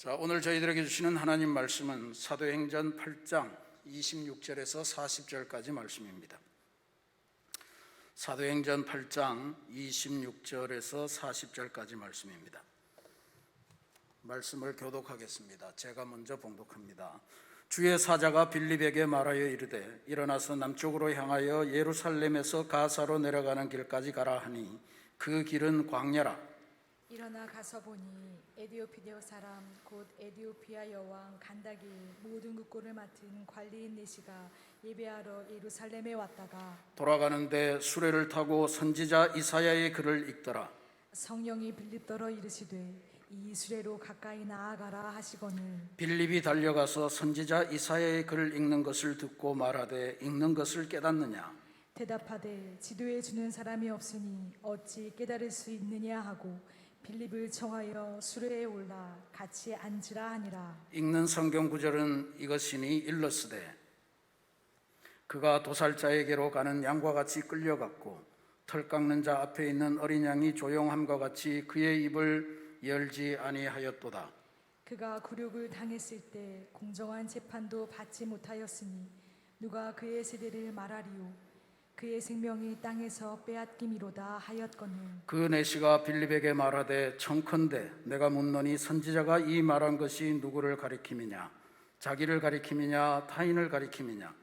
자, 오늘 저희들에게 주시는 하나님 말씀은 사도행전 8장 26절에서 40절까지 말씀입니다. 사도행전 8장 26절에서 40절까지 말씀입니다. 말씀을 교독하겠습니다. 제가 먼저 봉독합니다. 주의 사자가 빌립에게 말하여 이르되 일어나서 남쪽으로 향하여 예루살렘에서 가사로 내려가는 길까지 가라 하니 그 길은 광야라. 일어나 가서 보니 에디오피아 사람 곧 에디오피아 여왕 간다기 모든 국고를 맡은 관리인 네시가 예배하러 예루살렘에 왔다가 돌아가는데 수레를 타고 선지자 이사야의 글을 읽더라. 성령이 빌립더러 이르시되 이 수레로 가까이 나아가라 하시거늘 빌립이 달려가서 선지자 이사야의 글을 읽는 것을 듣고 말하되 읽는 것을 깨닫느냐. 대답하되 지도해 주는 사람이 없으니 어찌 깨달을 수 있느냐 하고 빌립을 청하여 수레에 올라 같이 앉으라 하니라. 읽는 성경 구절은 이것이니 일러스되 그가 도살자에게로 가는 양과 같이 끌려갔고 털 깎는 자 앞에 있는 어린 양이 조용함과 같이 그의 입을 열지 아니하였도다. 그가 굴욕을 당했을 때 공정한 재판도 받지 못하였으니 누가 그의 세대를 말하리요. 그의 생명이 땅에서 빼앗김이로다 하였거늘 그 내시가 빌립에게 말하되 청컨대 내가 묻노니 선지자가 이 말한 것이 누구를 가리킴이냐. 자기를 가리킴이냐 타인을 가리킴이냐.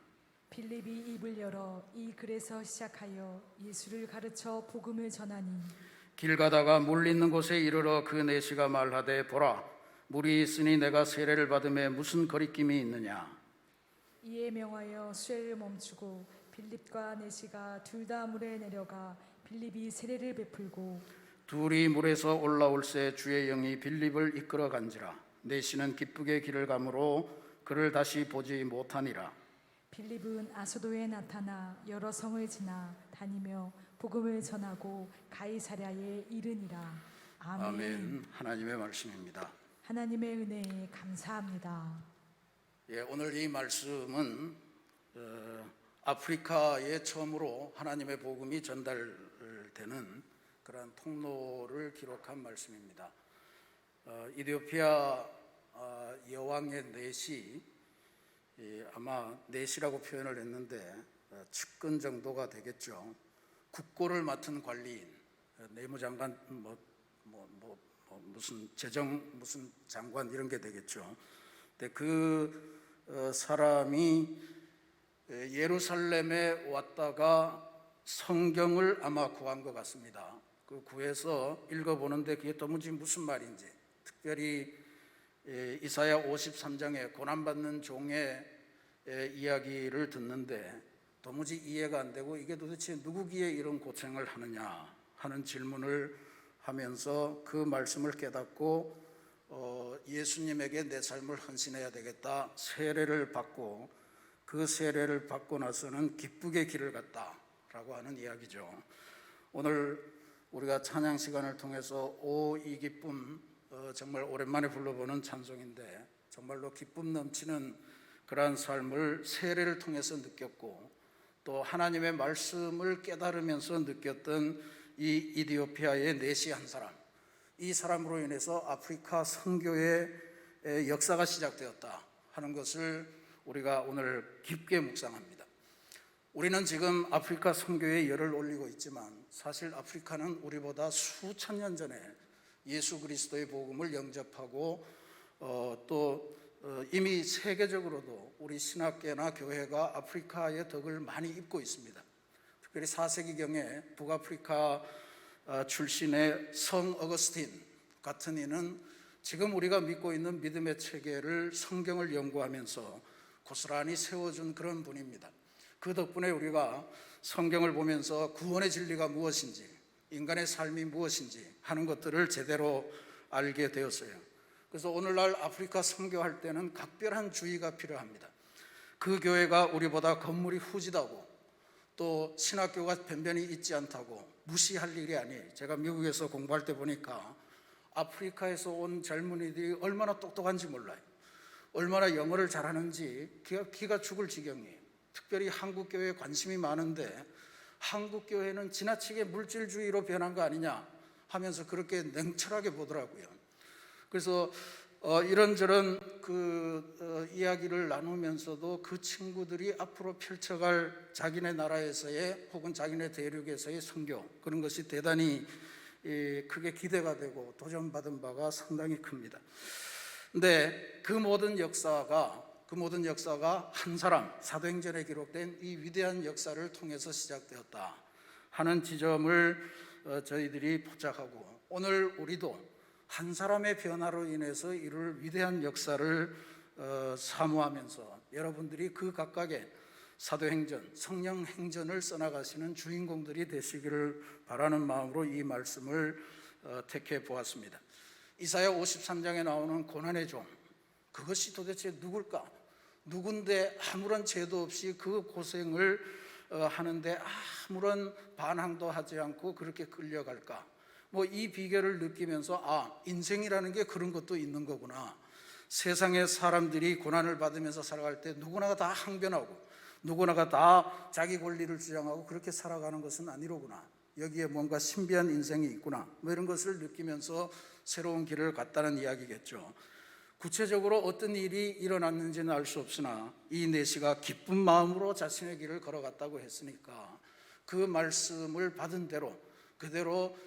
빌립이 입을 열어 이 글에서 시작하여 예수를 가르쳐 복음을 전하니 길 가다가 물 있는 곳에 이르러 그 내시가 말하되 보라 물이 있으니 내가 세례를 받음에 무슨 거리낌이 있느냐. 이에 명하여 수레를 멈추고 빌립과 네시가 둘 다 물에 내려가 빌립이 세례를 베풀고 둘이 물에서 올라올새 주의 영이 빌립을 이끌어 간지라. 네시는 기쁘게 길을 가므로 그를 다시 보지 못하니라. 빌립은 아소도에 나타나 여러 성을 지나 다니며 복음을 전하고 가이사랴에 이르니라. 아멘. 아멘. 하나님의 말씀입니다. 하나님의 은혜에 감사합니다. 오늘 이 말씀은 아프리카에 처음으로 하나님의 복음이 전달되는 그런 통로를 기록한 말씀입니다. 이디오피아 여왕의 넷이 아마 넷이라고 표현을 했는데 측근 정도가 되겠죠. 국고를 맡은 관리인, 내무장관, 무슨 재정 무슨 장관 이런 게 되겠죠. 근데 그 사람이 예루살렘에 왔다가 성경을 아마 구한 것 같습니다. 그 구해서 읽어보는데 그게 도무지 무슨 말인지, 특별히 이사야 53장에 고난받는 종의 이야기를 듣는데 도무지 이해가 안 되고 이게 도대체 누구기에 이런 고생을 하느냐 하는 질문을 하면서 그 말씀을 깨닫고 예수님에게 내 삶을 헌신해야 되겠다. 세례를 받고 그 세례를 받고 나서는 기쁘게 길을 갔다라고 하는 이야기죠. 오늘 우리가 찬양 시간을 통해서 오 이 기쁨, 정말 오랜만에 불러보는 찬송인데 정말로 기쁨 넘치는 그러한 삶을 세례를 통해서 느꼈고 또 하나님의 말씀을 깨달으면서 느꼈던 이 이디오피아의 네시 한 사람, 이 사람으로 인해서 아프리카 선교의 역사가 시작되었다 하는 것을 우리가 오늘 깊게 묵상합니다. 우리는 지금 아프리카 선교에 열을 올리고 있지만 사실 아프리카는 우리보다 수천 년 전에 예수 그리스도의 복음을 영접하고 또 이미 세계적으로도 우리 신학계나 교회가 아프리카의 덕을 많이 입고 있습니다. 특별히 4세기경에 북아프리카 출신의 성 어거스틴 같은 이는 지금 우리가 믿고 있는 믿음의 체계를 성경을 연구하면서 고스란히 세워준 그런 분입니다. 그 덕분에 우리가 성경을 보면서 구원의 진리가 무엇인지, 인간의 삶이 무엇인지 하는 것들을 제대로 알게 되었어요. 그래서 오늘날 아프리카 선교할 때는 각별한 주의가 필요합니다. 그 교회가 우리보다 건물이 후지다고 또 신학교가 변변히 있지 않다고 무시할 일이 아니에요. 제가 미국에서 공부할 때 보니까 아프리카에서 온 젊은이들이 얼마나 똑똑한지 몰라요. 얼마나 영어를 잘하는지 기가 죽을 지경이에요. 특별히 한국교회에 관심이 많은데 한국교회는 지나치게 물질주의로 변한 거 아니냐 하면서 그렇게 냉철하게 보더라고요. 그래서 이런저런 이야기를 나누면서도 그 친구들이 앞으로 펼쳐갈 자기네 나라에서의 혹은 자기네 대륙에서의 선교, 그런 것이 대단히 크게 기대가 되고 도전받은 바가 상당히 큽니다. 근데 그 모든 역사가 한 사람, 사도행전에 기록된 이 위대한 역사를 통해서 시작되었다 하는 지점을 저희들이 포착하고, 오늘 우리도 한 사람의 변화로 인해서 이룰 위대한 역사를 사모하면서 여러분들이 그 각각의 사도행전, 성령행전을 써나가시는 주인공들이 되시기를 바라는 마음으로 이 말씀을 택해 보았습니다. 이사야 53장에 나오는 고난의 종, 그것이 도대체 누굴까? 누군데 아무런 죄도 없이 그 고생을 하는데 아무런 반항도 하지 않고 그렇게 끌려갈까? 이 비결을 느끼면서 인생이라는 게 그런 것도 있는 거구나. 세상의 사람들이 고난을 받으면서 살아갈 때 누구나가 다 항변하고 누구나가 다 자기 권리를 주장하고 그렇게 살아가는 것은 아니로구나. 여기에 뭔가 신비한 인생이 있구나. 이런 것을 느끼면서 새로운 길을 갔다는 이야기겠죠. 구체적으로 어떤 일이 일어났는지는 알 수 없으나 이 내시가 기쁜 마음으로 자신의 길을 걸어갔다고 했으니까 그 말씀을 받은 대로 그대로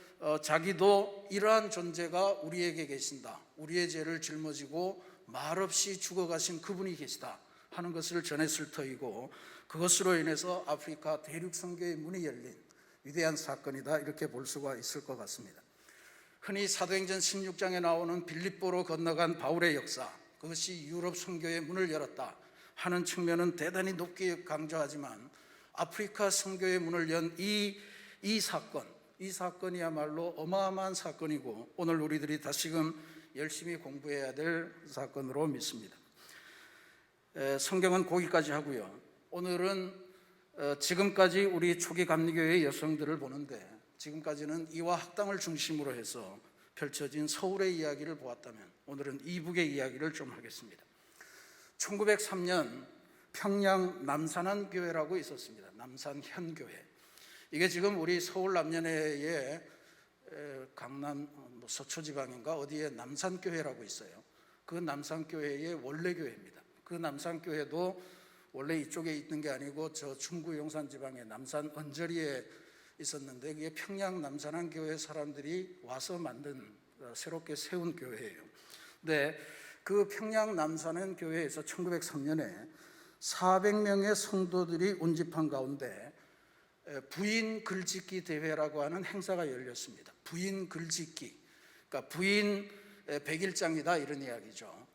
자기도 이러한 존재가 우리에게 계신다, 우리의 죄를 짊어지고 말없이 죽어가신 그분이 계시다 하는 것을 전했을 터이고, 그것으로 인해서 아프리카 대륙 선교의 문이 열린 위대한 사건이다, 이렇게 볼 수가 있을 것 같습니다. 흔히 사도행전 16장에 나오는 빌립보로 건너간 바울의 역사, 그것이 유럽 선교의 문을 열었다 하는 측면은 대단히 높게 강조하지만, 아프리카 선교의 문을 연 이 사건이야말로 어마어마한 사건이고 오늘 우리들이 다시금 열심히 공부해야 될 사건으로 믿습니다. 성경은 거기까지 하고요. 오늘은 지금까지 우리 초기 감리교회의 여성들을 보는데, 지금까지는 이화 학당을 중심으로 해서 펼쳐진 서울의 이야기를 보았다면 오늘은 이북의 이야기를 좀 하겠습니다. 1903년 평양 남산한 교회라고 있었습니다. 남산현교회. 이게 지금 우리 서울 남년회의 강남 서초지방인가 어디에 남산교회라고 있어요. 그 남산교회의 원래 교회입니다. 그 남산교회도 원래 이쪽에 있는 게 아니고 저 중구 용산 지방의 남산 언저리에 있었는데, 그게 평양 남산한 교회 사람들이 와서 만든 새롭게 세운 교회예요. 근데 그 평양 남산한 교회에서 1903년에 400명의 성도들이 운집한 가운데 부인 글짓기 대회라고 하는 행사가 열렸습니다. 부인 글짓기, 그러니까 부인 100일장이다 이런 이야기죠.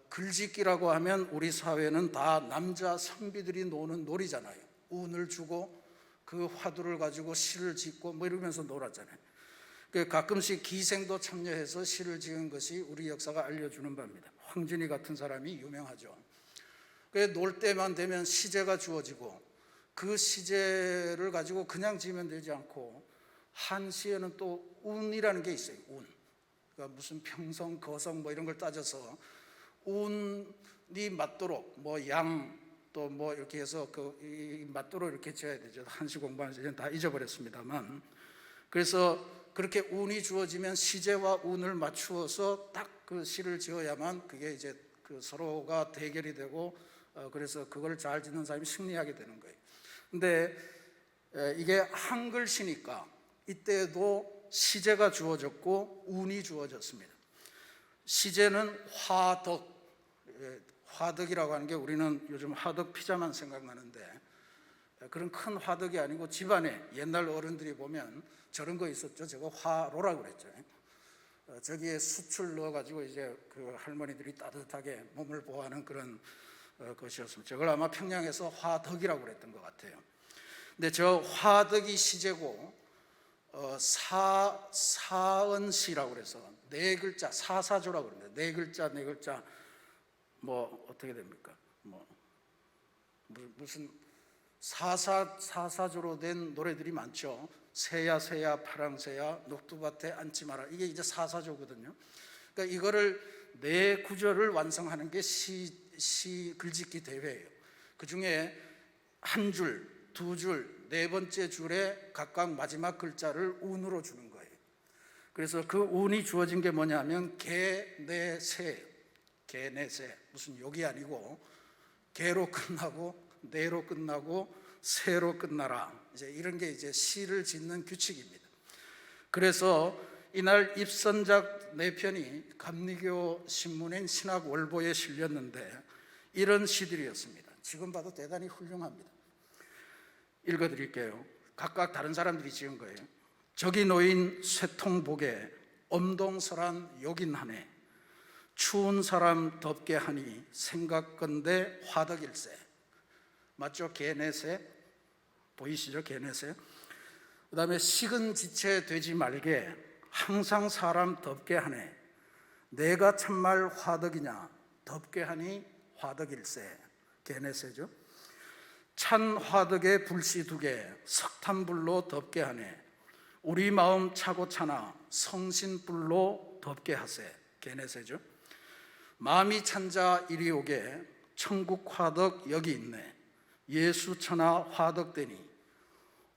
글짓기라고 하면 우리 사회는 다 남자 선비들이 노는 놀이잖아요. 운을 주고 그 화두를 가지고 시를 짓고 이러면서 놀았잖아요. 가끔씩 기생도 참여해서 시를 지은 것이 우리 역사가 알려주는 바입니다. 황진이 같은 사람이 유명하죠. 놀 때만 되면 시제가 주어지고 그 시제를 가지고 그냥 지으면 되지 않고 한 시에는 또 운이라는 게 있어요. 운. 그러니까 무슨 평성, 거성 이런 걸 따져서 운이 맞도록 양 또 이렇게 해서 맞도록 이렇게 지어야 되죠. 한시 공부하면서 이제 다 잊어버렸습니다만, 그래서 그렇게 운이 주어지면 시제와 운을 맞추어서 딱 그 시를 지어야만 그게 이제 서로가 대결이 되고 그래서 그걸 잘 짓는 사람이 승리하게 되는 거예요. 근데 이게 한글시니까 이때도 시제가 주어졌고 운이 주어졌습니다. 시제는 화덕, 화덕이라고 하는 게 우리는 요즘 화덕 피자만 생각나는데 그런 큰 화덕이 아니고 집안에 옛날 어른들이 보면 저런 거 있었죠. 저거 화로라고 그랬죠. 저기에 수출 넣어가지고 이제 그 할머니들이 따뜻하게 몸을 보호하는 그런 것이었습니다. 저걸 아마 평양에서 화덕이라고 그랬던 것 같아요. 근데 저 화덕이 시제고 사은시라고 그래서 네 글자 사사조라고 그러는데 네 글자 어떻게 됩니까? 무슨 사사조로 된 노래들이 많죠. 새야 새야 파랑새야 녹두밭에 앉지 마라. 이게 이제 사사조거든요. 그러니까 이거를 네 구절을 완성하는 게 시 글짓기 대회예요. 그 중에 한 줄, 두 줄, 네 번째 줄에 각각 마지막 글자를 운으로 주는 거예요. 그래서 그 운이 주어진 게 뭐냐면 개내세, 개내세, 무슨 욕이 아니고 개로 끝나고 내로 끝나고 세로 끝나라, 이제 이런 게 이제 시를 짓는 규칙입니다. 그래서 이날 입선작 4편이 감리교 신문인 신학월보에 실렸는데 이런 시들이었습니다. 지금 봐도 대단히 훌륭합니다. 읽어드릴게요. 각각 다른 사람들이 지은 거예요. 저기 놓인 쇠통복에 엄동설한 욕인하네. 추운 사람 덥게 하니 생각건대 화덕일세. 맞죠? 개내세 보이시죠? 개내세. 그 다음에 식은 지체 되지 말게 항상 사람 덥게 하네. 내가 참말 화덕이냐 덥게 하니 화덕일세. 개내세죠. 찬 화덕에 불씨 두게 석탄불로 덥게 하네. 우리 마음 차고 차나 성신불로 덥게 하세. 개내세죠. 마음이 찬자 이리 오게 천국 화덕 여기 있네. 예수 천하 화덕되니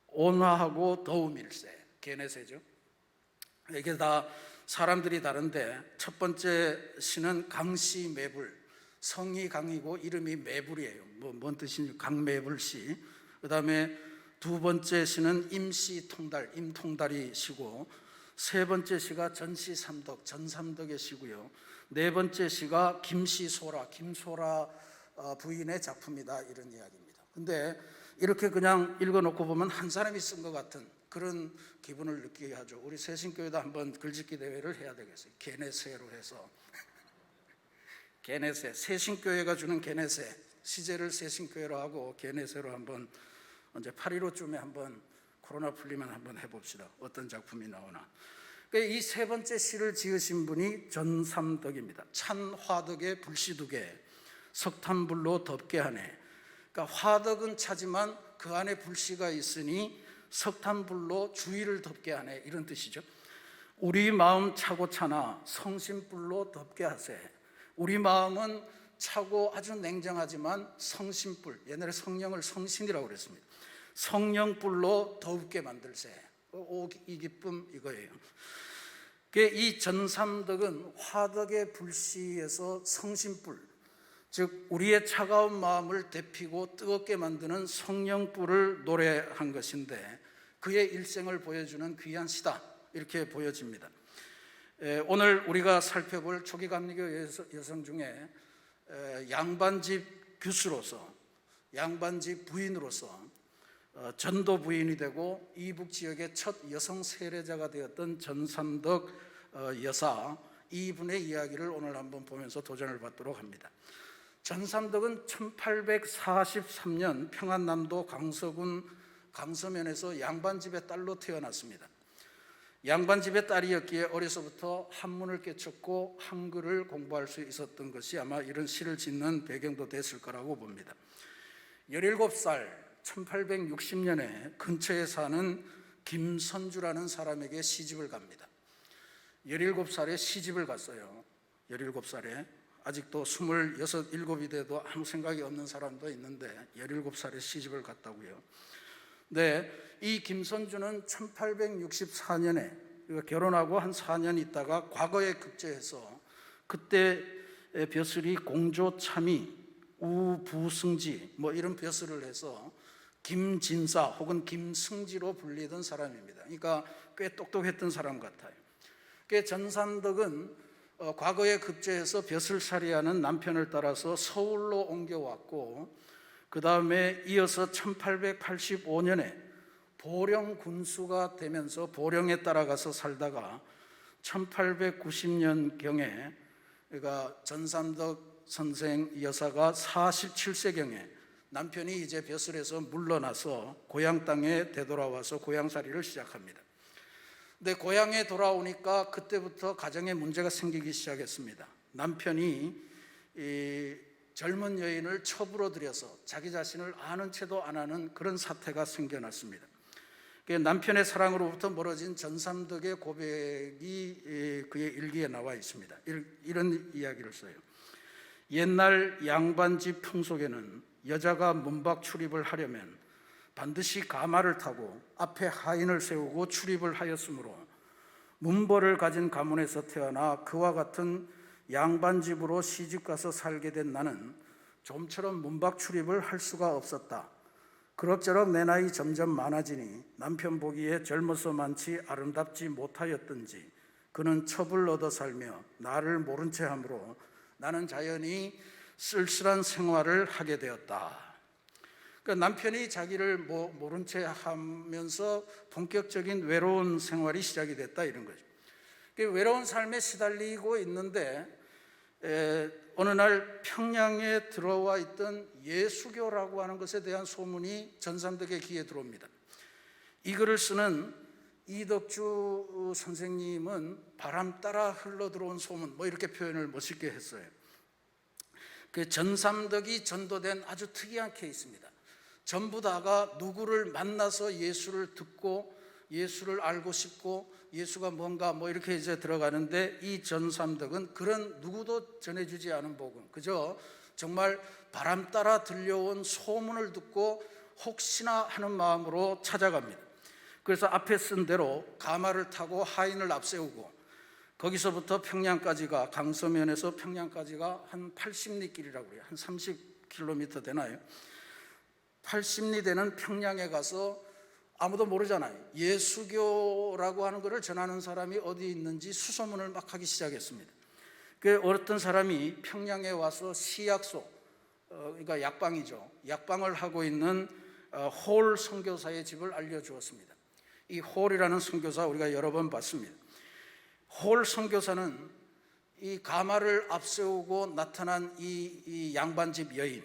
온화하고 더움일세. 개내세죠. 이게 다 사람들이 다른데 첫 번째 시는 강씨 매불, 성이 강이고 이름이 매불이에요. 뭔 뜻인지 강매불씨. 그 다음에 두 번째 시는 임씨 통달, 임통달이 시고, 세 번째 시가 전씨 삼덕, 전삼덕의 시고요. 네 번째 시가 김씨 소라, 김소라 부인의 작품이다, 이런 이야기입니다. 근데 이렇게 그냥 읽어놓고 보면 한 사람이 쓴 것 같은 그런 기분을 느끼게 하죠. 우리 새신교회도 한번 글짓기 대회를 해야 되겠어요. 개내세로 해서 개내세, 새신교회가 주는 개내세, 시제를 새신교회로 하고 개내세로 한번 언제 8.15쯤에 한번 코로나 풀리면 한번 해봅시다. 어떤 작품이 나오나. 이 세 번째 시를 지으신 분이 전삼덕입니다. 찬 화덕에 불씨 두게 석탄불로 덥게 하네. 그러니까 화덕은 차지만 그 안에 불씨가 있으니 석탄불로 주위를 덥게 하네, 이런 뜻이죠. 우리 마음 차고 차나 성신불로 덥게 하세. 우리 마음은 차고 아주 냉정하지만 성신불, 옛날에 성령을 성신이라고 그랬습니다. 성령불로 더웁게 만들세. 이 기쁨 이거예요. 이 전삼덕은 화덕의 불씨에서 성신불, 즉 우리의 차가운 마음을 데피고 뜨겁게 만드는 성령불을 노래한 것인데 그의 일생을 보여주는 귀한 시다, 이렇게 보여집니다. 오늘 우리가 살펴볼 초기 감리교 여성 중에 양반집 교수로서, 양반집 부인으로서 전도 부인이 되고 이북 지역의 첫 여성 세례자가 되었던 전삼덕 여사, 이분의 이야기를 오늘 한번 보면서 도전을 받도록 합니다. 전삼덕은 1843년 평안남도 강서군 강서면에서 양반집의 딸로 태어났습니다. 양반집의 딸이었기에 어려서부터 한문을 깨쳤고 한글을 공부할 수 있었던 것이 아마 이런 시를 짓는 배경도 됐을 거라고 봅니다. 17살 1860년에 근처에 사는 김선주라는 사람에게 시집을 갑니다. 17살에 시집을 갔어요. 17살에 아직도 26, 7이 돼도 아무 생각이 없는 사람도 있는데 17살에 시집을 갔다고요. 네, 이 김선주는 1864년에 결혼하고 한 4년 있다가 과거에 급제해서 그때 벼슬이 공조참의, 우부승지 뭐 이런 벼슬을 해서 김진사 혹은 김승지로 불리던 사람입니다. 그러니까 꽤 똑똑했던 사람 같아요. 전삼덕은 과거에 급제해서 벼슬살이하는 남편을 따라서 서울로 옮겨왔고, 그 다음에 이어서 1885년에 보령 군수가 되면서 보령에 따라가서 살다가 1890년경에 그러니까 전삼덕 선생 여사가 47세경에 남편이 이제 벼슬에서 물러나서 고향 땅에 되돌아와서 고향살이를 시작합니다. 근데 고향에 돌아오니까 그때부터 가정에 문제가 생기기 시작했습니다. 남편이 이 젊은 여인을 첩으로 들여서 자기 자신을 아는 채도 안 하는 그런 사태가 생겨났습니다. 남편의 사랑으로부터 멀어진 전삼덕의 고백이 그의 일기에 나와 있습니다. 이런 이야기를 써요. 옛날 양반집 풍속에는 여자가 문밖 출입을 하려면 반드시 가마를 타고 앞에 하인을 세우고 출입을 하였으므로 문벌을 가진 가문에서 태어나 그와 같은 양반집으로 시집가서 살게 된 나는 좀처럼 문밖 출입을 할 수가 없었다. 그럭저럭 내 나이 점점 많아지니 남편 보기에 젊어서 많지 아름답지 못하였던지 그는 첩을 얻어 살며 나를 모른 채 하므로 나는 자연히 쓸쓸한 생활을 하게 되었다. 그러니까 남편이 자기를 모른 채 하면서 본격적인 외로운 생활이 시작이 됐다, 이런 거죠. 외로운 삶에 시달리고 있는데 어느 날 평양에 들어와 있던 예수교라고 하는 것에 대한 소문이 전삼덕의 귀에 들어옵니다. 이 글을 쓰는 이덕주 선생님은 바람 따라 흘러들어온 소문, 이렇게 표현을 멋있게 했어요. 그 전삼덕이 전도된 아주 특이한 케이스입니다. 전부 다가 누구를 만나서 예수를 듣고 예수를 알고 싶고 예수가 뭔가 이렇게 이제 들어가는데, 이 전삼덕은 그런 누구도 전해주지 않은 복음, 그저 정말 바람 따라 들려온 소문을 듣고 혹시나 하는 마음으로 찾아갑니다. 그래서 앞에 쓴 대로 가마를 타고 하인을 앞세우고 거기서부터 평양까지가, 강서면에서 평양까지가 한 80리 길이라고 그래요. 한 30km 되나요? 80리 되는 평양에 가서 아무도 모르잖아요. 예수교라고 하는 것을 전하는 사람이 어디 있는지 수소문을 막 하기 시작했습니다. 그 어떤 사람이 평양에 와서 시약소, 그러니까 약방이죠. 약방을 하고 있는 홀 선교사의 집을 알려주었습니다. 이 홀이라는 선교사 우리가 여러 번 봤습니다. 홀 선교사는 이 가마를 앞세우고 나타난 이 양반집 여인,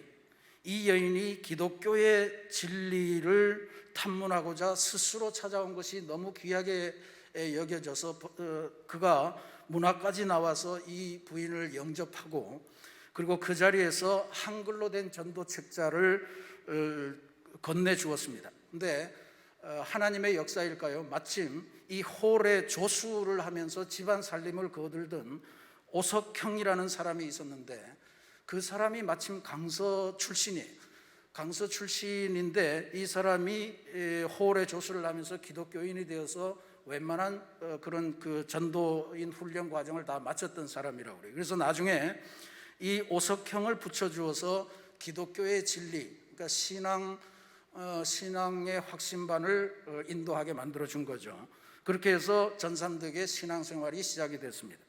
이 여인이 기독교의 진리를 탐문하고자 스스로 찾아온 것이 너무 귀하게 여겨져서 그가 문학까지 나와서 이 부인을 영접하고, 그리고 그 자리에서 한글로 된 전도 책자를 건네주었습니다. 그런데 하나님의 역사일까요? 마침 이 홀의 조수를 하면서 집안 살림을 거들던 오석형이라는 사람이 있었는데, 그 사람이 마침 강서 출신이에요. 강서 출신인데 이 사람이 홀의 조수를 하면서 기독교인이 되어서 웬만한 그런 그 전도인 훈련 과정을 다 마쳤던 사람이라고 그래요. 그래서 나중에 이 오석형을 붙여주어서 기독교의 진리, 그러니까 신앙의 확신반을 인도하게 만들어준 거죠. 그렇게 해서 전삼덕의 신앙생활이 시작이 됐습니다.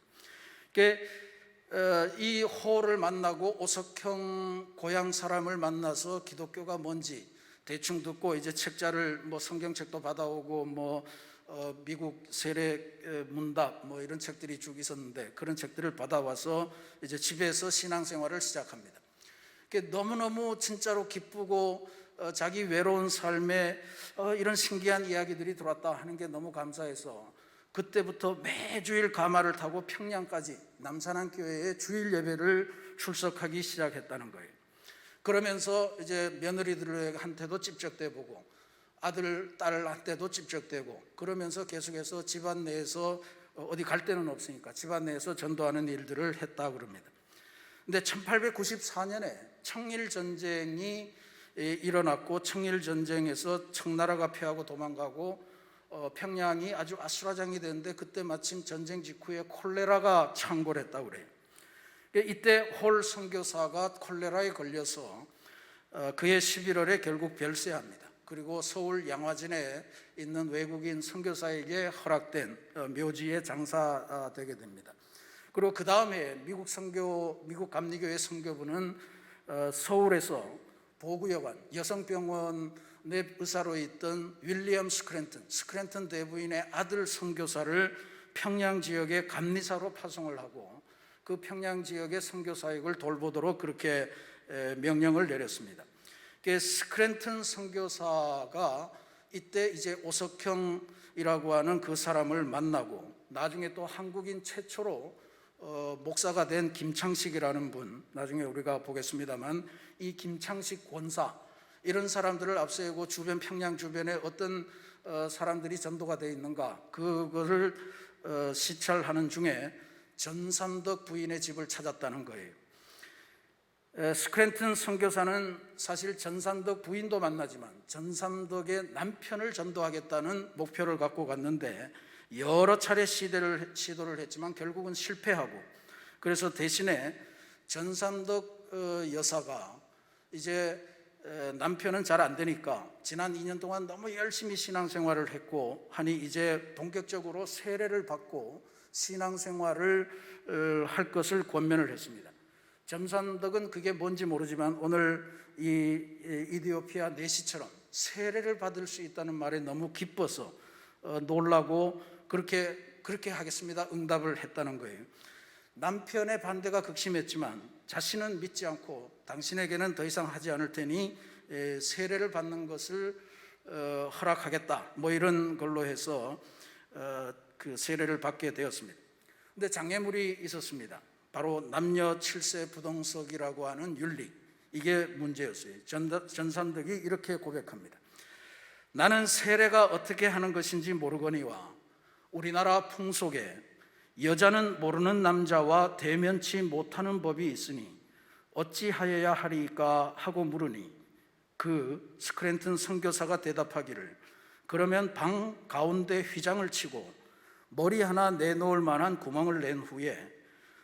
이 호를 만나고 오석형 고향 사람을 만나서 기독교가 뭔지 대충 듣고 이제 책자를 성경책도 받아오고 미국 세례 문답 이런 책들이 쭉 있었는데, 그런 책들을 받아와서 이제 집에서 신앙생활을 시작합니다. 너무너무 진짜로 기쁘고 자기 외로운 삶에 이런 신기한 이야기들이 들어왔다 하는 게 너무 감사해서 그때부터 매주일 가마를 타고 평양까지 남산항교회에 주일 예배를 출석하기 시작했다는 거예요. 그러면서 이제 며느리들한테도 찝적대 보고 아들, 딸한테도 찝적대고, 그러면서 계속해서 집안 내에서 어디 갈 데는 없으니까 집안 내에서 전도하는 일들을 했다 그럽니다. 근데 1894년에 청일전쟁이 일어났고, 청일전쟁에서 청나라가 패하고 도망가고 평양이 아주 아수라장이 되는데, 그때 마침 전쟁 직후에 콜레라가 창궐했다고 그래요. 이때 홀 선교사가 콜레라에 걸려서 그해 11월에 결국 별세합니다. 그리고 서울 양화진에 있는 외국인 선교사에게 허락된 묘지에 장사되게 됩니다. 그리고 그 다음에 미국 감리교회 선교부는 서울에서 보구여관, 여성병원의 의사로 있던 윌리엄 스크랜턴 대부인의 아들 선교사를 평양 지역의 감리사로 파송을 하고 그 평양 지역의 선교 사역을 돌보도록 그렇게 명령을 내렸습니다. 스크랜턴 선교사가 이때 이제 오석형이라고 하는 그 사람을 만나고, 나중에 또 한국인 최초로 목사가 된 김창식이라는 분, 나중에 우리가 보겠습니다만, 이 김창식 권사, 이런 사람들을 앞세우고 주변 평양 주변에 어떤 사람들이 전도가 되어 있는가, 그거를 시찰하는 중에 전삼덕 부인의 집을 찾았다는 거예요. 스크랜턴 선교사는 사실 전삼덕 부인도 만나지만 전삼덕의 남편을 전도하겠다는 목표를 갖고 갔는데, 여러 차례 시도를 했지만 결국은 실패하고, 그래서 대신에 전삼덕 여사가 이제 남편은 잘 안 되니까 지난 2년 동안 너무 열심히 신앙생활을 했고 하니 이제 본격적으로 세례를 받고 신앙생활을 할 것을 권면을 했습니다. 전삼덕은 그게 뭔지 모르지만 오늘 이 이디오피아 내시처럼 세례를 받을 수 있다는 말에 너무 기뻐서 놀라고 그렇게 하겠습니다 응답을 했다는 거예요. 남편의 반대가 극심했지만 자신은 믿지 않고 당신에게는 더 이상 하지 않을 테니 세례를 받는 것을 허락하겠다, 뭐 이런 걸로 해서 그 세례를 받게 되었습니다. 근데 장애물이 있었습니다. 바로 남녀 7세 부동석이라고 하는 윤리, 이게 문제였어요. 전삼덕이 이렇게 고백합니다. 나는 세례가 어떻게 하는 것인지 모르거니와 우리나라 풍속에 여자는 모르는 남자와 대면치 못하는 법이 있으니 어찌하여야 하리까 하고 물으니 그 스크랜튼 선교사가 대답하기를 그러면 방 가운데 휘장을 치고 머리 하나 내놓을 만한 구멍을 낸 후에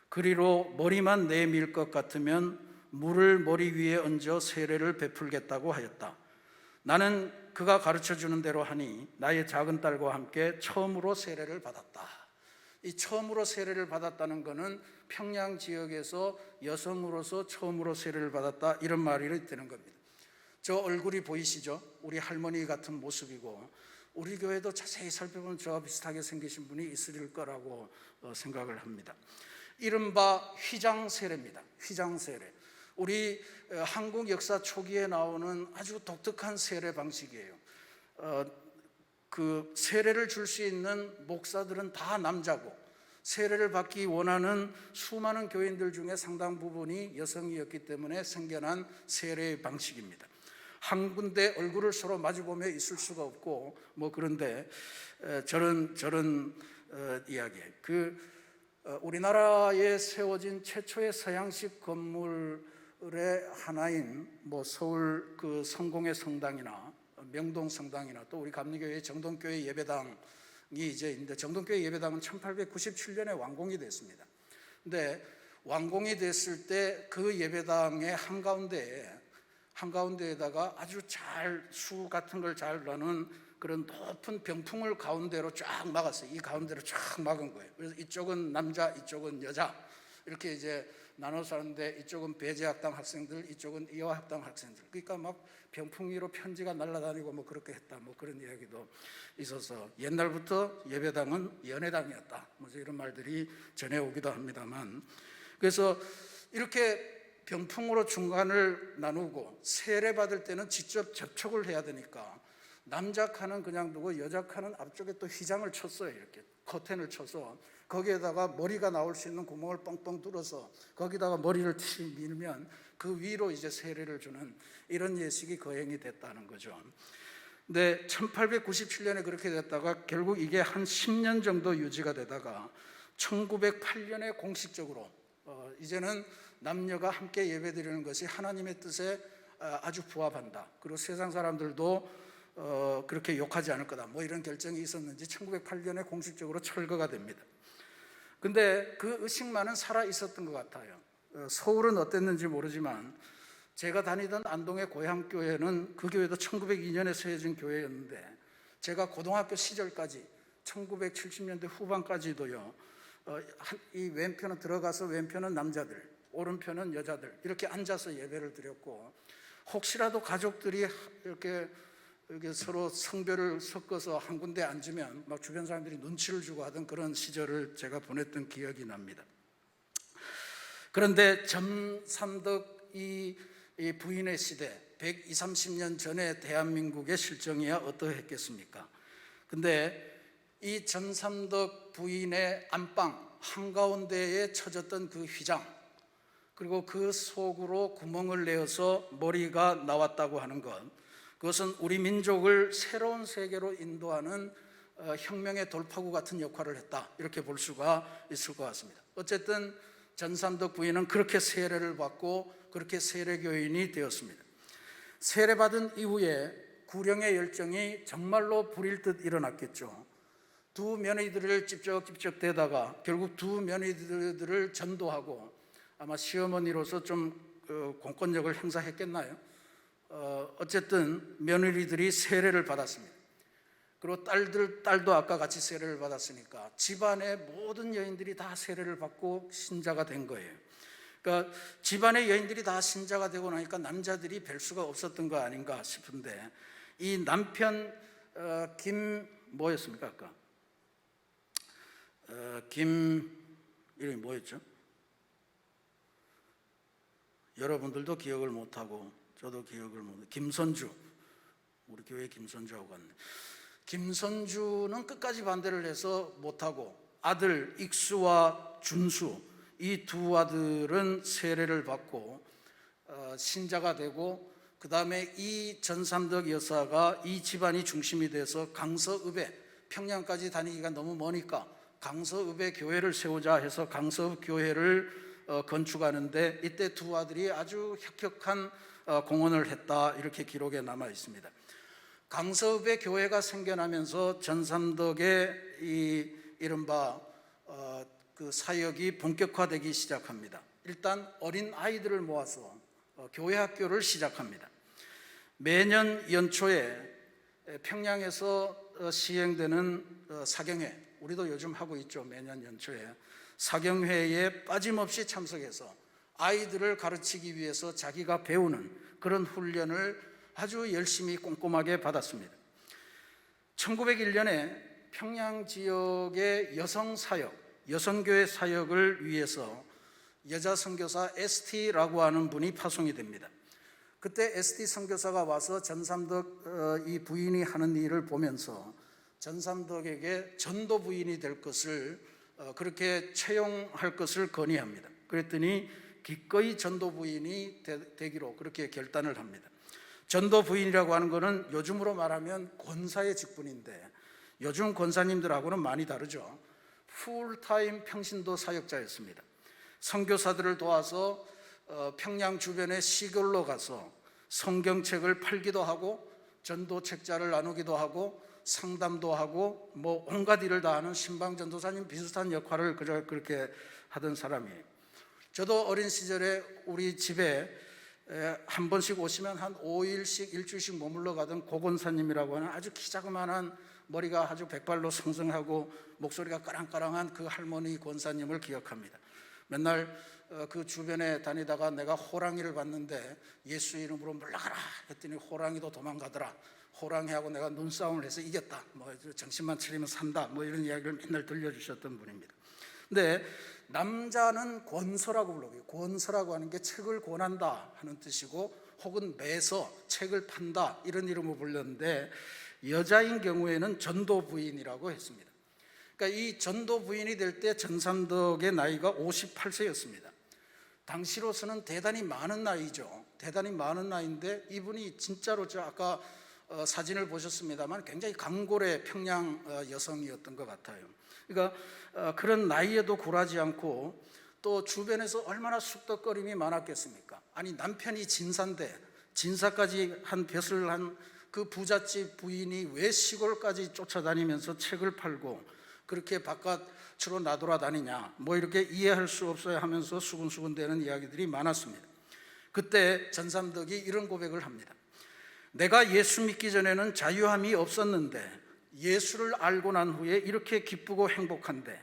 그리로 머리만 내밀 것 같으면 물을 머리 위에 얹어 세례를 베풀겠다고 하였다. 나는 그가 가르쳐주는 대로 하니 나의 작은 딸과 함께 처음으로 세례를 받았다. 이 처음으로 세례를 받았다는 것은 평양 지역에서 여성으로서 처음으로 세례를 받았다, 이런 말이 되는 겁니다. 저 얼굴이 보이시죠? 우리 할머니 같은 모습이고, 우리 교회도 자세히 살펴보면 저와 비슷하게 생기신 분이 있을 거라고 생각을 합니다. 이른바 휘장세례입니다. 휘장세례. 우리 한국 역사 초기에 나오는 아주 독특한 세례 방식이에요. 그 세례를 줄 수 있는 목사들은 다 남자고, 세례를 받기 원하는 수많은 교인들 중에 상당 부분이 여성이었기 때문에 생겨난 세례 방식입니다. 한 군데 얼굴을 서로 마주보며 있을 수가 없고, 뭐 그런데 저런 이야기예요. 우리나라에 세워진 최초의 서양식 건물의 하나인 뭐 서울 그 성공회 성당이나 명동 성당이나 또 우리 감리교회 정동교회 예배당이 이제 있는데, 정동교회 예배당은 1897년에 완공이 됐습니다. 근데 완공이 됐을 때 그 예배당의 한가운데에다가 아주 잘 수 같은 걸 잘 나눈 그런 높은 병풍을 가운데로 쫙 막았어요. 이 가운데로 쫙 막은 거예요. 그래서 이쪽은 남자, 이쪽은 여자, 이렇게 이제 나눠서 하는데, 이쪽은 배제학당 학생들, 이쪽은 이화학당 학생들. 그러니까 막 병풍 위로 편지가 날아다니고 뭐 그렇게 했다, 뭐 그런 이야기도 있어서 옛날부터 예배당은 연애당이었다, 뭐 이런 말들이 전해오기도 합니다만, 그래서 이렇게 병풍으로 중간을 나누고 세례 받을 때는 직접 접촉을 해야 되니까 남자 칸은 그냥 두고 여자 칸은 앞쪽에 또 휘장을 쳤어요. 이렇게 커튼을 쳐서 거기에다가 머리가 나올 수 있는 구멍을 뻥뻥 뚫어서 거기다가 머리를 밀면 그 위로 이제 세례를 주는 이런 예식이 거행이 됐다는 거죠. 근데 1897년에 그렇게 됐다가 결국 이게 한 10년 정도 유지가 되다가 1908년에 공식적으로 이제는 남녀가 함께 예배드리는 것이 하나님의 뜻에 아주 부합한다, 그리고 세상 사람들도 그렇게 욕하지 않을 거다, 뭐 이런 결정이 있었는지 1908년에 공식적으로 철거가 됩니다. 근데 그 의식만은 살아 있었던 것 같아요. 서울은 어땠는지 모르지만 제가 다니던 안동의 고향교회는 그 교회도 1902년에 세워진 교회였는데, 제가 고등학교 시절까지 1970년대 후반까지도요, 이 왼편은 들어가서 왼편은 남자들, 오른편은 여자들, 이렇게 앉아서 예배를 드렸고, 혹시라도 가족들이 이렇게 서로 성별을 섞어서 한 군데 앉으면 막 주변 사람들이 눈치를 주고 하던 그런 시절을 제가 보냈던 기억이 납니다. 그런데 전삼덕 이 부인의 시대, 120, 30년 전에 대한민국의 실정이야 어떠했겠습니까? 근데 이 전삼덕 부인의 안방 한가운데에 쳐졌던 그 휘장, 그리고 그 속으로 구멍을 내어서 머리가 나왔다고 하는 것, 그것은 우리 민족을 새로운 세계로 인도하는 혁명의 돌파구 같은 역할을 했다, 이렇게 볼 수가 있을 것 같습니다. 어쨌든 전삼덕 부인은 그렇게 세례를 받고 그렇게 세례교인이 되었습니다. 세례받은 이후에 구령의 열정이 정말로 불일 듯 일어났겠죠. 두 며느리들을 찝쩍찝쩍 대다가 결국 두 며느리들을 전도하고 아마 시어머니로서 좀 공권력을 행사했겠나요? 어쨌든 며느리들이 세례를 받았습니다. 그리고 딸도 아까 같이 세례를 받았으니까 집안의 모든 여인들이 다 세례를 받고 신자가 된 거예요. 그러니까 집안의 여인들이 다 신자가 되고 나니까 남자들이 뵐 수가 없었던 거 아닌가 싶은데, 이 남편 김 뭐였습니까 아까? 김 이름이 뭐였죠? 여러분들도 기억을 못하고 저도 기억을 못해요. 김선주, 우리 교회 김선주하고 갔네. 김선주는 끝까지 반대를 해서 못하고 아들 익수와 준수, 이 두 아들은 세례를 받고 신자가 되고, 그 다음에 이 전삼덕 여사가 이 집안이 중심이 돼서 강서읍에, 평양까지 다니기가 너무 머니까 강서읍에 교회를 세우자 해서 강서읍 교회를 건축하는데, 이때 두 아들이 아주 혁혁한 공헌을 했다, 이렇게 기록에 남아 있습니다. 강서읍에 교회가 생겨나면서 전삼덕의 이 이른바 그 사역이 본격화되기 시작합니다. 일단 어린 아이들을 모아서 교회 학교를 시작합니다. 매년 연초에 평양에서 시행되는 사경회, 우리도 요즘 하고 있죠. 매년 연초에 사경회에 빠짐없이 참석해서 아이들을 가르치기 위해서 자기가 배우는 그런 훈련을 아주 열심히 꼼꼼하게 받았습니다. 1901년에 평양 지역의 여성 사역, 여성교회 사역을 위해서 여자 선교사 ST라고 하는 분이 파송이 됩니다. 그때 ST 선교사가 와서 전삼덕 이 부인이 하는 일을 보면서 전삼덕에게 전도 부인이 될 것을 그렇게 채용할 것을 건의합니다. 그랬더니 기꺼이 전도 부인이 되기로 그렇게 결단을 합니다. 전도 부인이라고 하는 것은 요즘으로 말하면 권사의 직분인데, 요즘 권사님들하고는 많이 다르죠. 풀타임 평신도 사역자였습니다. 선교사들을 도와서 평양 주변의 시골로 가서 성경책을 팔기도 하고 전도 책자를 나누기도 하고 상담도 하고 뭐 온갖 일을 다 하는 신방전도사님 비슷한 역할을 그렇게 하던 사람이에요. 저도 어린 시절에 우리 집에 한 번씩 오시면 한 5일씩 일주일씩 머물러 가던 고건사님이라고 하는 아주 키자그만한, 머리가 아주 백발로 성성하고 목소리가 까랑까랑한 그 할머니 권사님을 기억합니다. 맨날 그 주변에 다니다가 내가 호랑이를 봤는데 예수 이름으로 물러가라 했더니 호랑이도 도망가더라. 호랑이하고 내가 눈싸움을 해서 이겼다. 뭐 정신만 차리면 산다. 뭐 이런 이야기를 맨날 들려주셨던 분입니다. 근데 남자는 권서라고 불러요. 권서라고 하는 게 책을 권한다 하는 뜻이고, 혹은 매서 책을 판다 이런 이름으로 불렸는데, 여자인 경우에는 전도 부인이라고 했습니다. 그러니까 이 전도 부인이 될 때 전삼덕의 나이가 58세였습니다. 당시로서는 대단히 많은 나이죠. 대단히 많은 나이인데, 이분이 진짜로 저 아까 사진을 보셨습니다만 굉장히 강골의 평양 여성이었던 것 같아요. 그러니까 그런 나이에도 굴하지 않고, 또 주변에서 얼마나 쑥덕거림이 많았겠습니까? 아니, 남편이 진사인데 진사까지 한 벼슬 한 그 부잣집 부인이 왜 시골까지 쫓아다니면서 책을 팔고 그렇게 바깥으로 나돌아다니냐, 뭐 이렇게 이해할 수 없어야 하면서 수근수근대는 이야기들이 많았습니다. 그때 전삼덕이 이런 고백을 합니다. 내가 예수 믿기 전에는 자유함이 없었는데 예수를 알고 난 후에 이렇게 기쁘고 행복한데,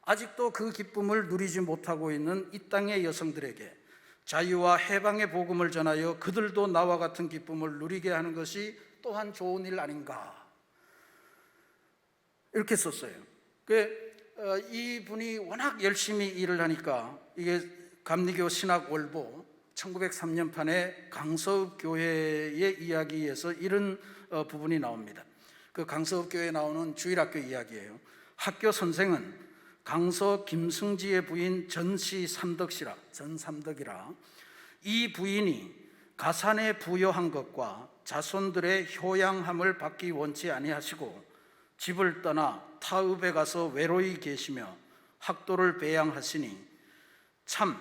아직도 그 기쁨을 누리지 못하고 있는 이 땅의 여성들에게 자유와 해방의 복음을 전하여 그들도 나와 같은 기쁨을 누리게 하는 것이 또한 좋은 일 아닌가, 이렇게 썼어요. 이분이 워낙 열심히 일을 하니까 이게 감리교 신학월보 1903년판의 강서읍 교회의 이야기에서 이런 부분이 나옵니다. 그 강서읍 교회에 나오는 주일학교 이야기예요. 학교 선생은 강서 김승지의 부인 전씨 삼덕씨라, 전삼덕이라, 이 부인이 가산에 부여한 것과 자손들의 효양함을 받기 원치 아니하시고 집을 떠나 타읍에 가서 외로이 계시며 학도를 배양하시니 참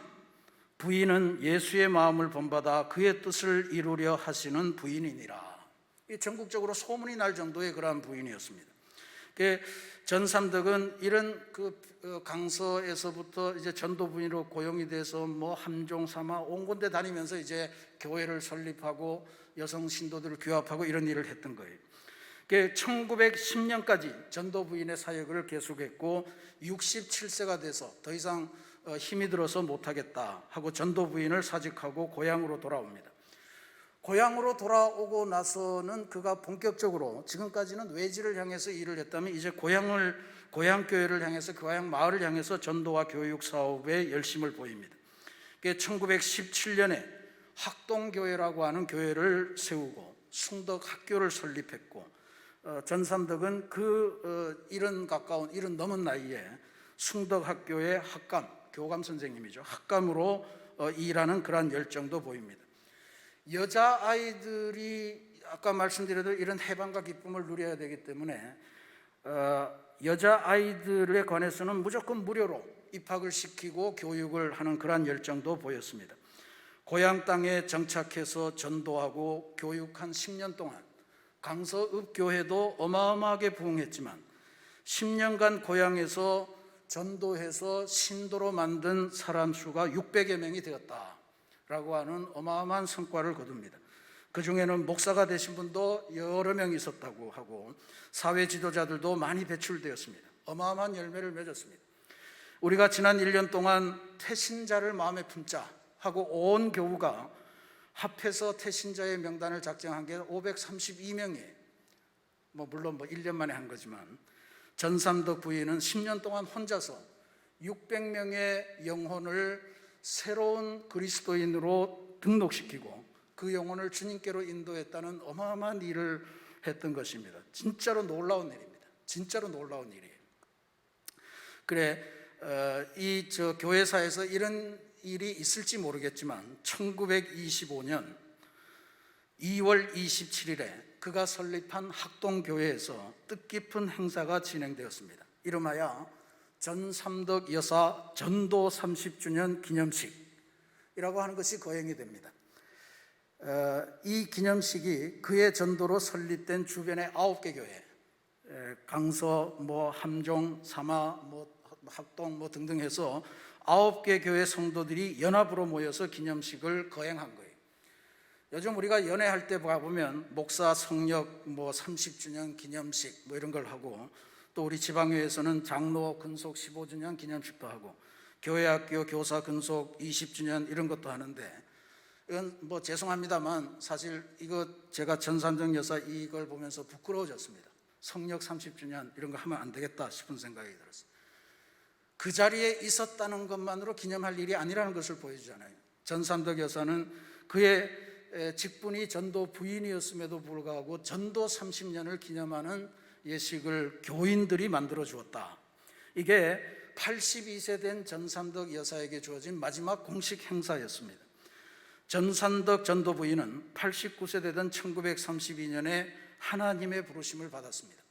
부인은 예수의 마음을 본받아 그의 뜻을 이루려 하시는 부인이니라. 전국적으로 소문이 날 정도의 그러한 부인이었습니다. 전삼덕은 이런 강서에서부터 이제 전도 부인으로 고용이 돼서 뭐 함종, 사마 온 군데 다니면서 이제 교회를 설립하고 여성 신도들을 규합하고 이런 일을 했던 거예요. 1910년까지 전도 부인의 사역을 계속했고 67세가 돼서 더 이상 힘이 들어서 못하겠다 하고 전도 부인을 사직하고 고향으로 돌아옵니다. 고향으로 돌아오고 나서는 그가 본격적으로, 지금까지는 외지를 향해서 일을 했다면 이제 고향 교회를 향해서, 고향 마을을 향해서 전도와 교육 사업에 열심을 보입니다. 1917년에 학동교회라고 하는 교회를 세우고 숭덕 학교를 설립했고, 전삼덕은 이른 넘은 나이에 숭덕 학교의 학감, 교감 선생님이죠. 학감으로 일하는 그러한 열정도 보입니다. 여자아이들이 아까 말씀드려도 이런 해방과 기쁨을 누려야 되기 때문에 여자아이들에 관해서는 무조건 무료로 입학을 시키고 교육을 하는 그러한 열정도 보였습니다. 고향 땅에 정착해서 전도하고 교육한 10년 동안 강서읍교회도 어마어마하게 부흥했지만 10년간 고향에서 전도해서 신도로 만든 사람 수가 600여 명이 되었다라고 하는 어마어마한 성과를 거둡니다. 그 중에는 목사가 되신 분도 여러 명 있었다고 하고 사회 지도자들도 많이 배출되었습니다. 어마어마한 열매를 맺었습니다. 우리가 지난 1년 동안 태신자를 마음에 품자 하고 온 교우가 합해서 태신자의 명단을 작성한 게 532명이에요. 물론 1년 만에 한 거지만 전삼덕 부인은 10년 동안 혼자서 600명의 영혼을 새로운 그리스도인으로 등록시키고 그 영혼을 주님께로 인도했다는 어마어마한 일을 했던 것입니다. 진짜로 놀라운 일입니다. 진짜로 놀라운 일이에요. 이 교회사에서 이런 일이 있을지 모르겠지만 1925년 2월 27일에 그가 설립한 학동교회에서 뜻깊은 행사가 진행되었습니다. 이름하여 전삼덕 여사 전도 30주년 기념식이라고 하는 것이 거행이 됩니다. 이 기념식이 그의 전도로 설립된 주변의 9개 교회, 강서, 함종, 사마, 학동 등등 해서 9개 교회 성도들이 연합으로 모여서 기념식을 거행한 거예요. 요즘 우리가 연회할 때 가보면 목사 성역 30주년 기념식 이런 걸 하고, 또 우리 지방교회에서는 장로 근속 15주년 기념식도 하고 교회학교 교사 근속 20주년 이런 것도 하는데, 이건 죄송합니다만 사실 이거 제가 전삼덕 여사 이걸 보면서 부끄러워졌습니다. 성역 30주년 이런 거 하면 안 되겠다 싶은 생각이 들었어요. 그 자리에 있었다는 것만으로 기념할 일이 아니라는 것을 보여주잖아요. 전삼덕 여사는 그의 직분이 전도 부인이었음에도 불구하고 전도 30년을 기념하는 예식을 교인들이 만들어 주었다. 이게 82세 된 전삼덕 여사에게 주어진 마지막 공식 행사였습니다. 전삼덕 전도 부인은 89세 되던 1932년에 하나님의 부르심을 받았습니다.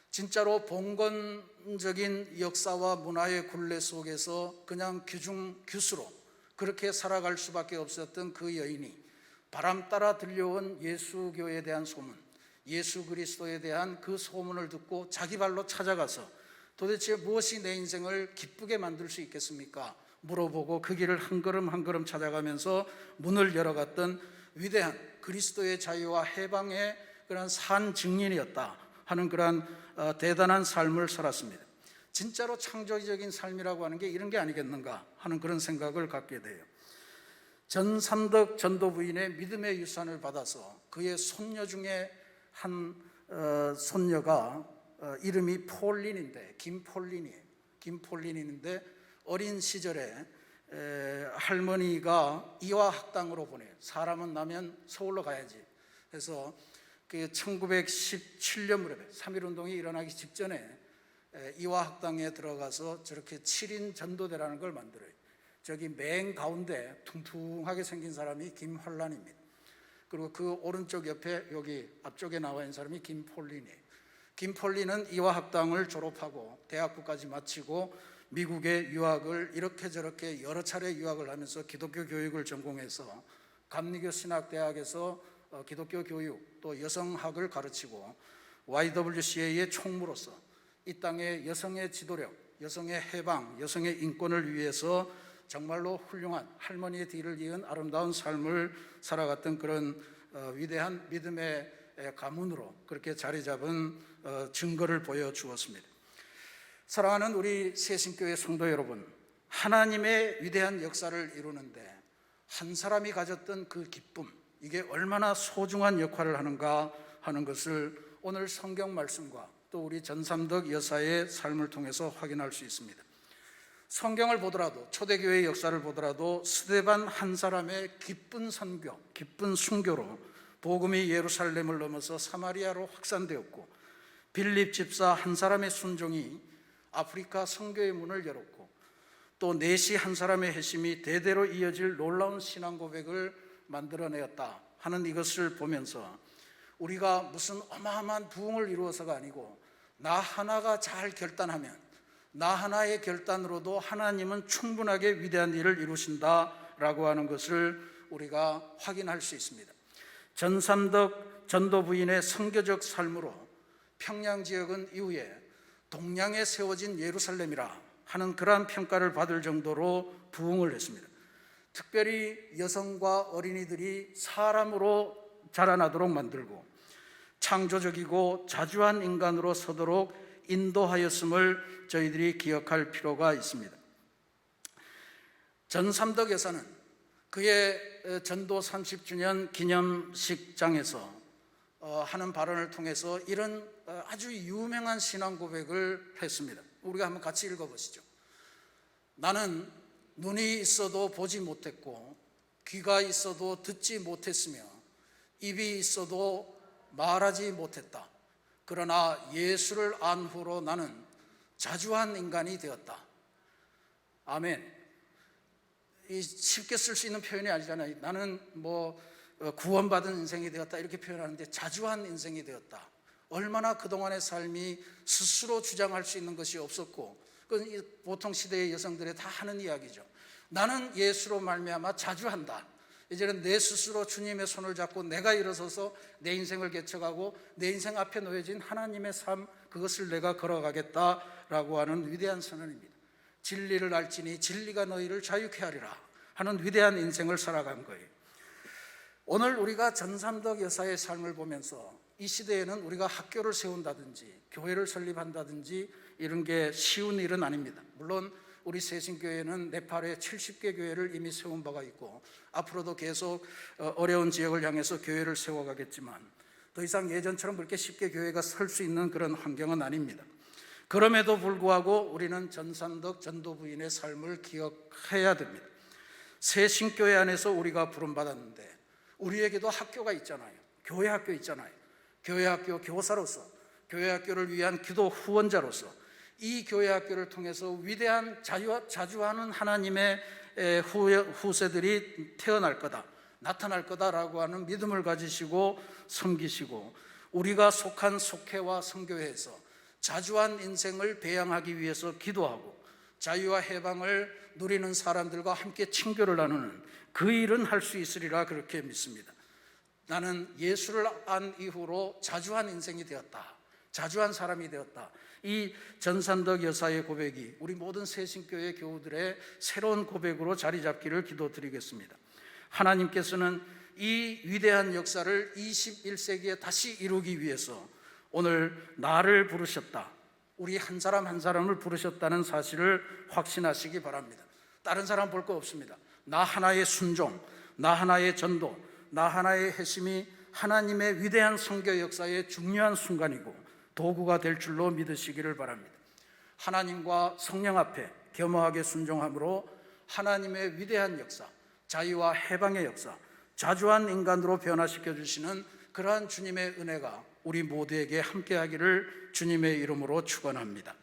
진짜로 봉건적인 역사와 문화의 굴레 속에서 그냥 규수로 그렇게 살아갈 수밖에 없었던 그 여인이 바람 따라 들려온 예수교에 대한 소문, 예수 그리스도에 대한 그 소문을 듣고 자기 발로 찾아가서 도대체 무엇이 내 인생을 기쁘게 만들 수 있겠습니까? 물어보고 그 길을 한 걸음 한 걸음 찾아가면서 문을 열어갔던 위대한 그리스도의 자유와 해방의 그런 산 증인이었다 하는 그런 대단한 삶을 살았습니다. 진짜로 창조적인 삶이라고 하는 게 이런 게 아니겠는가 하는 그런 생각을 갖게 돼요. 전삼덕 전도 부인의 믿음의 유산을 받아서 그의 손녀 중에 한 손녀가 이름이 폴린인데, 김폴린인데 어린 시절에 할머니가 이화학당으로 보내요. 사람은 나면 서울로 가야지. 그래서 그 1917년 무렵에 3.1운동이 일어나기 직전에 이화학당에 들어가서 저렇게 7인 전도대라는 걸 만들어요. 저기 맨 가운데 퉁퉁하게 생긴 사람이 김환란입니다. 그리고 그 오른쪽 옆에 여기 앞쪽에 나와 있는 사람이 김폴린이에요. 김폴린은 이화학당을 졸업하고 대학부까지 마치고 미국에 유학을 이렇게 저렇게 여러 차례 유학을 하면서 기독교 교육을 전공해서 감리교 신학대학에서 기독교 교육 또 여성학을 가르치고 YWCA의 총무로서 이 땅의 여성의 지도력, 여성의 해방, 여성의 인권을 위해서 정말로 훌륭한 할머니의 뒤를 이은 아름다운 삶을 살아갔던 그런 위대한 믿음의 가문으로 그렇게 자리 잡은 증거를 보여주었습니다. 사랑하는 우리 새신교회 성도 여러분, 하나님의 위대한 역사를 이루는데 한 사람이 가졌던 그 기쁨, 이게 얼마나 소중한 역할을 하는가 하는 것을 오늘 성경 말씀과 또 우리 전삼덕 여사의 삶을 통해서 확인할 수 있습니다. 성경을 보더라도, 초대교회의 역사를 보더라도 스데반 한 사람의 기쁜 선교, 기쁜 순교로 복음이 예루살렘을 넘어서 사마리아로 확산되었고, 빌립 집사 한 사람의 순종이 아프리카 선교의 문을 열었고, 또 네시 한 사람의 회심이 대대로 이어질 놀라운 신앙 고백을 만들어내었다 하는 이것을 보면서 우리가 무슨 어마어마한 부흥을 이루어서가 아니고 나 하나가 잘 결단하면, 나 하나의 결단으로도 하나님은 충분하게 위대한 일을 이루신다라고 하는 것을 우리가 확인할 수 있습니다. 전삼덕 전도 부인의 선교적 삶으로 평양 지역은 이후에 동양에 세워진 예루살렘이라 하는 그러한 평가를 받을 정도로 부흥을 했습니다. 특별히 여성과 어린이들이 사람으로 자라나도록 만들고 창조적이고 자주한 인간으로 서도록 인도하였음을 저희들이 기억할 필요가 있습니다. 전삼덕 여사는 그의 전도 30주년 기념식장에서 하는 발언을 통해서 이런 아주 유명한 신앙 고백을 했습니다. 우리가 한번 같이 읽어보시죠. 나는 눈이 있어도 보지 못했고 귀가 있어도 듣지 못했으며 입이 있어도 말하지 못했다. 그러나 예수를 안 후로 나는 자주한 인간이 되었다. 아멘. 쉽게 쓸 수 있는 표현이 아니잖아요. 나는 구원받은 인생이 되었다 이렇게 표현하는데, 자주한 인생이 되었다. 얼마나 그동안의 삶이 스스로 주장할 수 있는 것이 없었고, 그건 보통 시대의 여성들이 다 하는 이야기죠. 나는 예수로 말미암아 자주한다. 이제는 내 스스로 주님의 손을 잡고 내가 일어서서 내 인생을 개척하고 내 인생 앞에 놓여진 하나님의 삶, 그것을 내가 걸어가겠다라고 하는 위대한 선언입니다. 진리를 알지니 진리가 너희를 자유케 하리라 하는 위대한 인생을 살아간 거예요. 오늘 우리가 전삼덕 여사의 삶을 보면서 이 시대에는 우리가 학교를 세운다든지 교회를 설립한다든지 이런 게 쉬운 일은 아닙니다. 물론 우리 새신교회는 네팔에 70개 교회를 이미 세운 바가 있고 앞으로도 계속 어려운 지역을 향해서 교회를 세워가겠지만 더 이상 예전처럼 그렇게 쉽게 교회가 설 수 있는 그런 환경은 아닙니다. 그럼에도 불구하고 우리는 전삼덕 전도 부인의 삶을 기억해야 됩니다. 새신교회 안에서 우리가 부름받았는데 우리에게도 학교가 있잖아요. 교회 학교 있잖아요. 교회 학교 교사로서, 교회 학교를 위한 기도 후원자로서 이 교회 학교를 통해서 위대한 자주하는 하나님의 후세들이 태어날 거다, 나타날 거다라고 하는 믿음을 가지시고 섬기시고, 우리가 속한 속회와 선교회에서 자주한 인생을 배양하기 위해서 기도하고 자유와 해방을 누리는 사람들과 함께 친교를 나누는 그 일은 할 수 있으리라 그렇게 믿습니다. 나는 예수를 안 이후로 자주한 인생이 되었다, 자주한 사람이 되었다. 이 전삼덕 여사의 고백이 우리 모든 새신교회 교우들의 새로운 고백으로 자리 잡기를 기도드리겠습니다. 하나님께서는 이 위대한 역사를 21세기에 다시 이루기 위해서 오늘 나를 부르셨다, 우리 한 사람 한 사람을 부르셨다는 사실을 확신하시기 바랍니다. 다른 사람 볼 거 없습니다. 나 하나의 순종, 나 하나의 전도, 나 하나의 회심이 하나님의 위대한 선교 역사의 중요한 순간이고 도구가 될 줄로 믿으시기를 바랍니다. 하나님과 성령 앞에 겸허하게 순종함으로 하나님의 위대한 역사, 자유와 해방의 역사, 자주한 인간으로 변화시켜 주시는 그러한 주님의 은혜가 우리 모두에게 함께하기를 주님의 이름으로 축원합니다.